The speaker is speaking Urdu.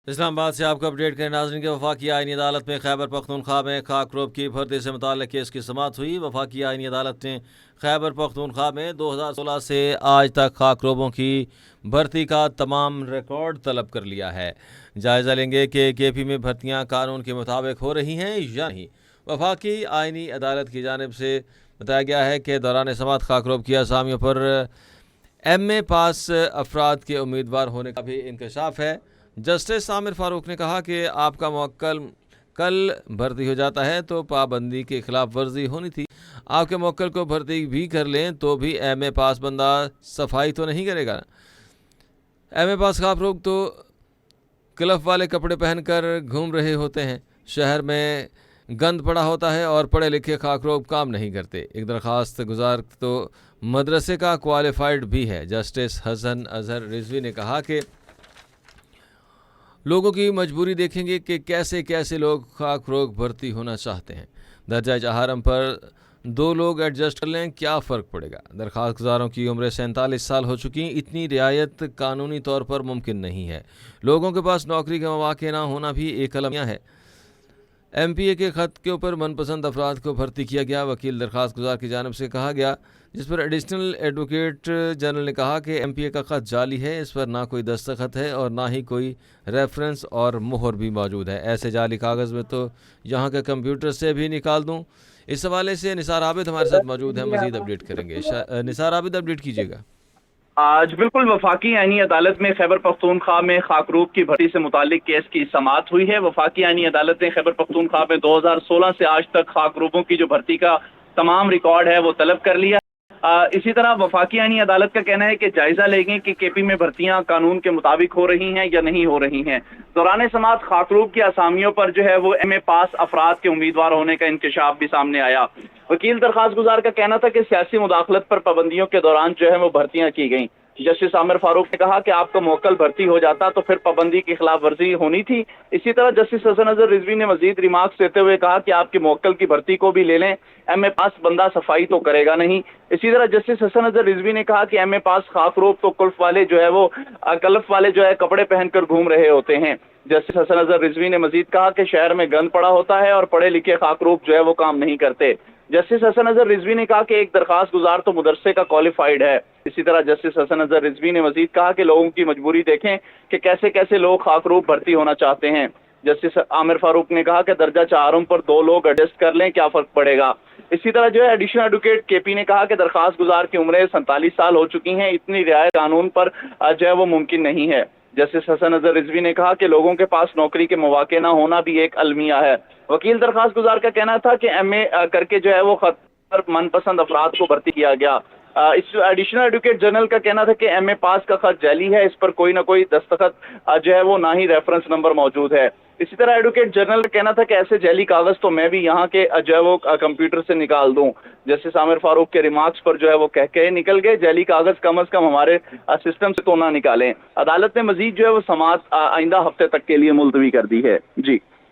اسلام آباد سے آپ کو اپڈیٹ کریں ناظرین کے وفاقی آئینی عدالت میں خیبر پختونخوا میں خاک روب کی بھرتی سے متعلق کیس کی سماعت ہوئی۔ وفاقی آئینی عدالت نے خیبر پختونخوا میں 2016 سے آج تک خاک روبوں کی بھرتی کا تمام ریکارڈ طلب کر لیا ہے۔ جائزہ لیں گے کہ کے پی میں بھرتیاں قانون کے مطابق ہو رہی ہیں یا نہیں۔ وفاقی آئینی عدالت کی جانب سے بتایا گیا ہے کہ دوران سماعت خاک روب کی اسامیوں پر ایم اے پاس افراد کے امیدوار ہونے کا بھی انکشاف ہے۔ جسٹس عامر فاروق نے کہا کہ آپ کا موکل کل بھرتی ہو جاتا ہے تو پابندی کے خلاف ورزی ہونی تھی۔ آپ کے موکل کو بھرتی بھی کر لیں تو بھی ایم اے پاس بندہ صفائی تو نہیں کرے گا۔ ایم اے پاس خاک روب تو کلف والے کپڑے پہن کر گھوم رہے ہوتے ہیں، شہر میں گند پڑا ہوتا ہے اور پڑھے لکھے خاک روب کام نہیں کرتے۔ ایک درخواست گزار تو مدرسے کا کوالیفائڈ بھی ہے۔ جسٹس حسن اظہر رضوی نے کہا کہ لوگوں کی مجبوری دیکھیں گے کہ کیسے کیسے لوگ خاک روب بھرتی ہونا چاہتے ہیں۔ درجہ چہارم پر 2 لوگ ایڈجسٹ کر لیں، کیا فرق پڑے گا؟ درخواست گزاروں کی عمریں 47 سال ہو چکی ہیں۔ اتنی رعایت قانونی طور پر ممکن نہیں ہے۔ لوگوں کے پاس نوکری کے مواقع نہ ہونا بھی ایک المیہ ہے۔ ایم پی اے کے خط کے اوپر من پسند افراد کو بھرتی کیا گیا۔ وکیل درخواست گزار کی جانب سے کہا گیا، جس پر ایڈیشنل ایڈوکیٹ جنرل نے کہا کہ ایم پی اے کا خط جعلی ہے، اس پر نہ کوئی دستخط ہے اور نہ ہی کوئی ریفرنس اور مہر بھی موجود ہے۔ ایسے جعلی کاغذ میں تو یہاں کے کمپیوٹر سے بھی نکال دوں۔ اس حوالے سے نثار عابد ہمارے ساتھ موجود ہیں، مزید اپڈیٹ کریں گے۔ نثار عابد اپڈیٹ کیجیے گا۔ آج بالکل وفاقی آئینی عدالت میں خیبر پختونخوا میں خاک روب کی بھرتی سے متعلق کیس کی سماعت ہوئی ہے۔ وفاقی آئینی عدالت نے خیبر پختونخوا میں 2016 سے آج تک خاک روبوں کی جو بھرتی کا تمام ریکارڈ ہے وہ طلب کر لیا۔ اسی طرح وفاقی آئینی عدالت کا کہنا ہے کہ جائزہ لیں گے کہ کے پی میں بھرتیاں قانون کے مطابق ہو رہی ہیں یا نہیں ہو رہی ہیں۔ دوران سماعت خاک روب کی اسامیوں پر جو ہے وہ ایم اے پاس افراد کے امیدوار ہونے کا انکشاف بھی سامنے آیا۔ وکیل درخواست گزار کا کہنا تھا کہ سیاسی مداخلت پر پابندیوں کے دوران جو ہے وہ بھرتیاں کی گئیں۔ جسٹس عامر فاروق نے کہا کہ آپ کا موکل بھرتی ہو جاتا تو پھر پابندی کی خلاف ورزی ہونی تھی۔ اسی طرح جسٹس حسن اظہر رضوی نے مزید ریمارکس دیتے ہوئے کہا کہ آپ کے موکل کی بھرتی کو بھی لے لیں، ایم اے پاس بندہ صفائی تو کرے گا نہیں۔ اسی طرح جسٹس حسن اظہر رضوی نے کہا کہ ایم اے پاس خاک روب تو کلف والے جو ہے کپڑے پہن کر گھوم رہے ہوتے ہیں۔ جسٹس حسن اظہر رضوی نے مزید کہا کہ شہر میں گند پڑا ہوتا ہے اور پڑھے لکھے خاک روب جو ہے وہ کام نہیں کرتے۔ جسٹس حسن اظہر رضوی نے کہا کہ ایک درخواست گزار تو مدرسے کا کوالیفائڈ ہے۔ اسی طرح جسٹس حسن اظہر رضوی نے مزید کہا کہ لوگوں کی مجبوری دیکھیں کہ کیسے کیسے لوگ خاک روب بھرتی ہونا چاہتے ہیں۔ جسٹس عامر فاروق نے کہا کہ درجہ چہارم پر 2 لوگ ایڈجسٹ کر لیں، کیا فرق پڑے گا؟ اسی طرح جو ہے ایڈیشنل ایڈوکیٹ کے پی نے کہا کہ درخواست گزار کی عمریں 47 سال ہو چکی ہیں، اتنی رعایت قانون پر جو ہے وہ ممکن نہیں ہے۔ جسٹس حسن اظہر رضوی نے کہا کہ لوگوں کے پاس نوکری کے مواقع نہ ہونا بھی ایک المیہ ہے۔ وکیل درخواست گزار کا کہنا تھا کہ ایم اے کر کے جو ہے وہ خط پر من پسند افراد کو بھرتی کیا گیا۔ اس ایڈیشنل ایڈوکیٹ جنرل کا کہنا تھا کہ ایم اے پاس کا خط جعلی ہے، اس پر کوئی نہ کوئی دستخط جو ہے وہ نہ ہی ریفرنس نمبر موجود ہے۔ اسی طرح ایڈوکیٹ جنرل کا کہنا تھا کہ ایسے جعلی کاغذ تو میں بھی یہاں کے جو ہے وہ کمپیوٹر سے نکال دوں۔ جسٹس عامر فاروق کے ریمارکس پر جو ہے وہ کہہ نکل گئے، جعلی کاغذ کم از کم ہمارے سسٹم سے تو نہ نکالیں۔ عدالت نے مزید جو ہے وہ سماعت آئندہ ہفتے تک کے لیے ملتوی کر دی ہے۔ جی